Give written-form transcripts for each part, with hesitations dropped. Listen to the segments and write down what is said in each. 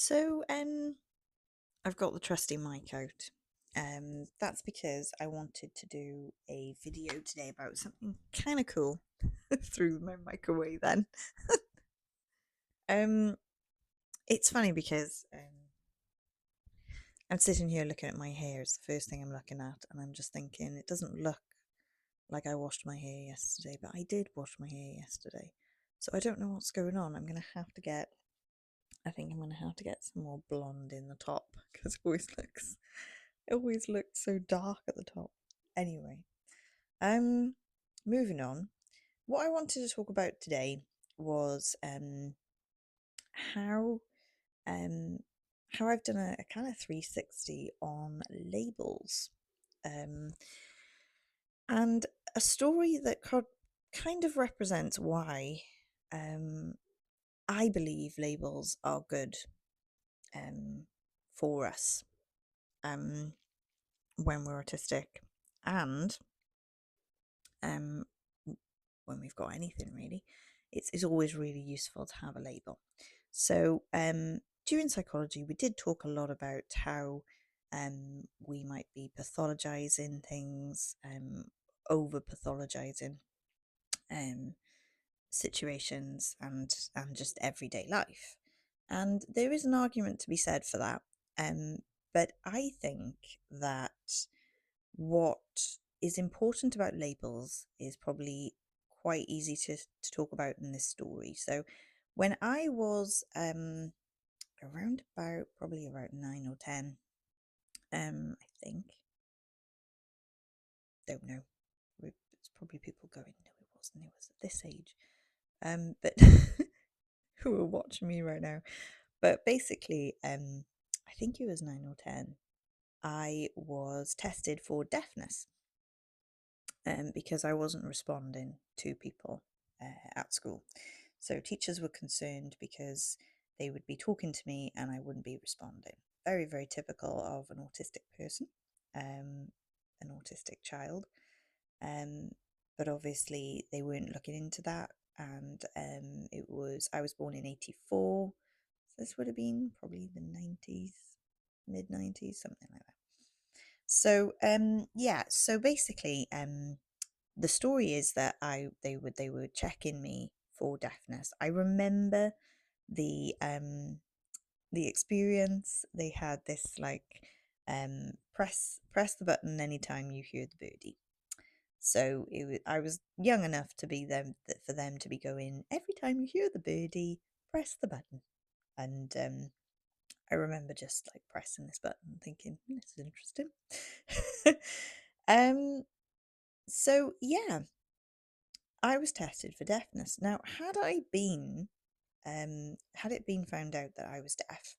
So, I've got the trusty mic out. That's because I wanted to do a video today about something kind of cool. Threw my mic away then. Um, it's funny because I'm sitting here looking at my hair. It's the first thing I'm looking at, and I'm just thinking it doesn't look like I washed my hair yesterday, but I did wash my hair yesterday. So I don't know what's going on. I think I'm gonna have to get some more blonde in the top because it always looks so dark at the top. Anyway, um, moving on. What I wanted to talk about today was how um how I've done a kind of 360 on labels, um, and a story that kind of represents why um I believe labels are good um for us um when we're autistic, and um when we've got anything really, it's always really useful to have a label. So during psychology we did talk a lot about how we might be pathologizing things, over pathologizing um situations and just everyday life, and there is an argument to be said for that. But I think that what is important about labels is probably quite easy to talk about in this story. So, when I was around about probably about 9 or 10, I think, don't know. It's probably people going, no, it wasn't. It was at this age. But who are watching me right now? But basically, I think it was 9 or 10. I was tested for deafness, because I wasn't responding to people at school. So teachers were concerned because they would be talking to me and I wouldn't be responding. Very, very typical of an autistic person, an autistic child. Um, but obviously they weren't looking into that. And I was born in 84. So this would have been probably the 90s, mid 90s, something like that. So yeah, so basically the story is that they were checking me for deafness. I remember the experience. They had this like press the button anytime you hear the birdie. So I was young enough to be them that for them to be going every time you hear the birdie, press the button. And I remember just like pressing this button, thinking this is interesting. um. So yeah, I was tested for deafness. Now, had it been found out that I was deaf,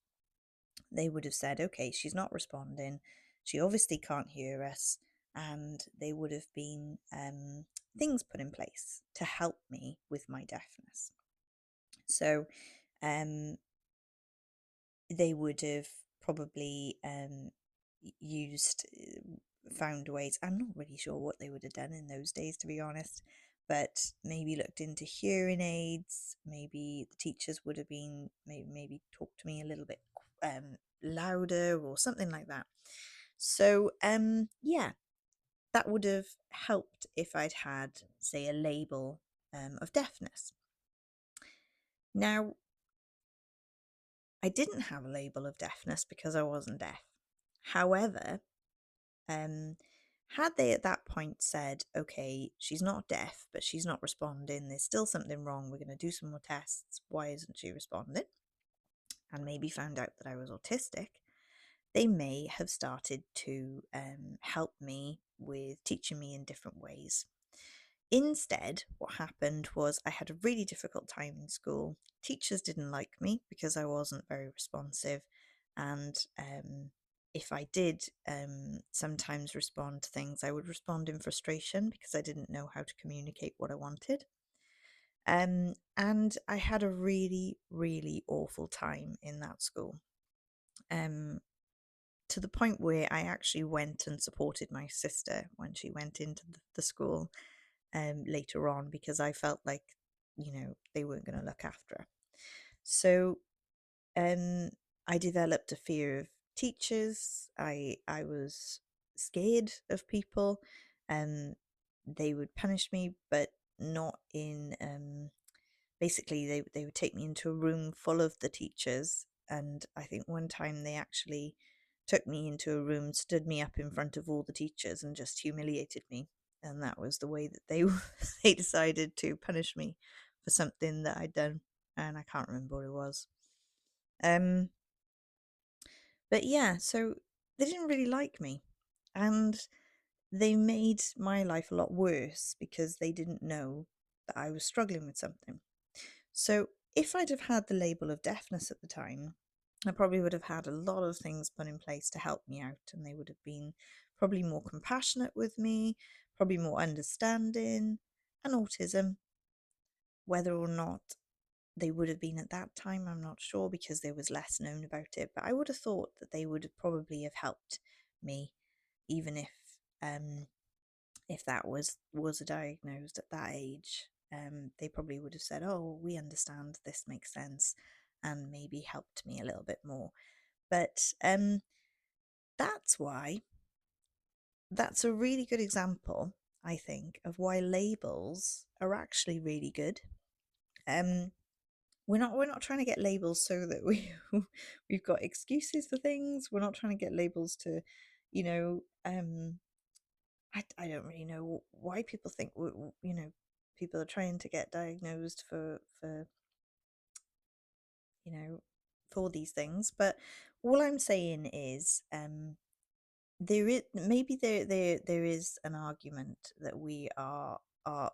they would have said, okay, she's not responding. She obviously can't hear us. And they would have been things put in place to help me with my deafness. So um, they would have probably used, found ways. I'm not really sure what they would have done in those days, to be honest, but maybe looked into hearing aids. Maybe the teachers would have been maybe talked to me a little bit louder or something like that. So yeah, that would have helped if I'd had, say, a label of deafness. Now, I didn't have a label of deafness because I wasn't deaf. However, um, had they at that point said, okay, she's not deaf, but she's not responding, there's still something wrong, we're going to do some more tests, why isn't she responding? And maybe found out that I was autistic, they may have started to help me with teaching me in different ways. Instead, what happened was I had a really difficult time in school. Teachers didn't like me because I wasn't very responsive, and if I did sometimes respond to things, I would respond in frustration because I didn't know how to communicate what I wanted. And I had a really, really awful time in that school. To the point where I actually went and supported my sister when she went into the school later on, because I felt like, they weren't going to look after her. So I developed a fear of teachers. I was scared of people. Um, they would punish me, but not in basically they would take me into a room full of the teachers, and I think one time they actually took me into a room, stood me up in front of all the teachers and just humiliated me, and that was the way that they they decided to punish me for something that I'd done, and I can't remember what it was. um but yeah, so they didn't really like me, and they made my life a lot worse because they didn't know that I was struggling with something. So if I'd have had the label of deafness at the time, I probably would have had a lot of things put in place to help me out, and they would have been probably more compassionate with me, probably more understanding. And autism, whether or not they would have been at that time, I'm not sure because there was less known about it, but I would have thought that they would have probably have helped me, even um if that was diagnosed at that age. They probably would have said, "Oh, we understand. This makes sense," and maybe helped me a little bit more. But that's why that's a really good example, I think, of why labels are actually really good. Um, we're not trying to get labels so that we've got excuses for things. We're not trying to get labels to, you know, I don't really know why people think people are trying to get diagnosed for you know for these things. But all I'm saying is there is maybe there is an argument that we are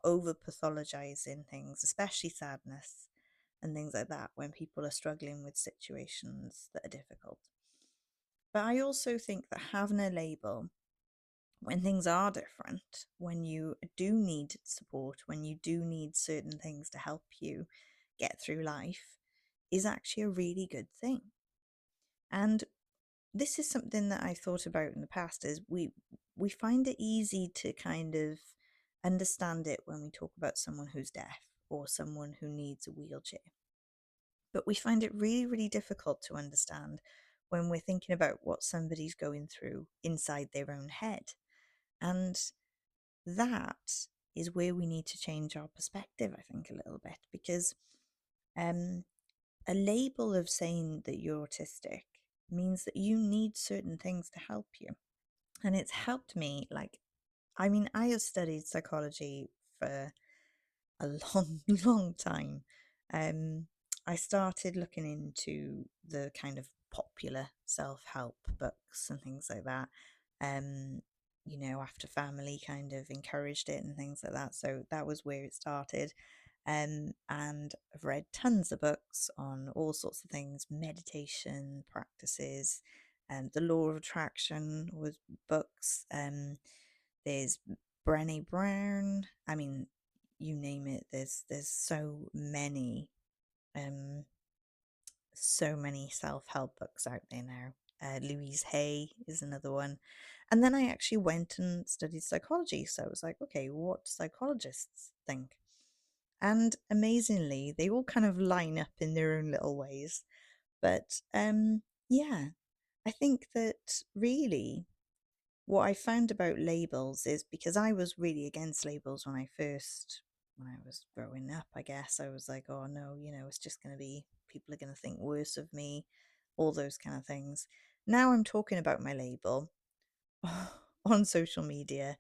over pathologizing things, especially sadness and things like that, when people are struggling with situations that are difficult. But I also think that having a label when things are different, when you do need support, when you do need certain things to help you get through life, is actually a really good thing. And this is something that I thought about in the past, is we find it easy to kind of understand it when we talk about someone who's deaf or someone who needs a wheelchair. But we find it really, really difficult to understand when we're thinking about what somebody's going through inside their own head. And that is where we need to change our perspective, I think, a little bit, because um, a label of saying that you're autistic means that you need certain things to help you. And it's helped me. Like, I mean, I have studied psychology for a long, long time. Um, I started looking into the kind of popular self-help books and things like that. Um, after family kind of encouraged it and things like that. So that was where it started. And I've read tons of books on all sorts of things, meditation practices, and the law of attraction was books. There's Brené Brown. I mean, you name it. There's um so many self-help books out there now. Louise Hay is another one. And then I actually went and studied psychology. So I was like, okay, what do psychologists think? And amazingly, they all kind of line up in their own little ways. But yeah, I think that really what I found about labels is, because I was really against labels when I was growing up, I guess. I was like, oh no, it's just going to be, people are going to think worse of me, all those kind of things. Now I'm talking about my label on social media,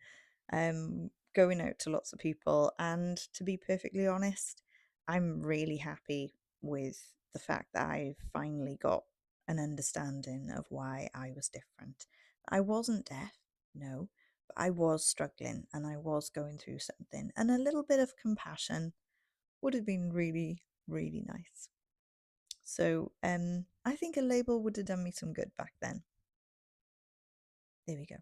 going out to lots of people. And to be perfectly honest, I'm really happy with the fact that I've finally got an understanding of why I was different. I wasn't deaf, no, but I was struggling and I was going through something, and a little bit of compassion would have been really, really nice. So I think a label would have done me some good back then. There we go.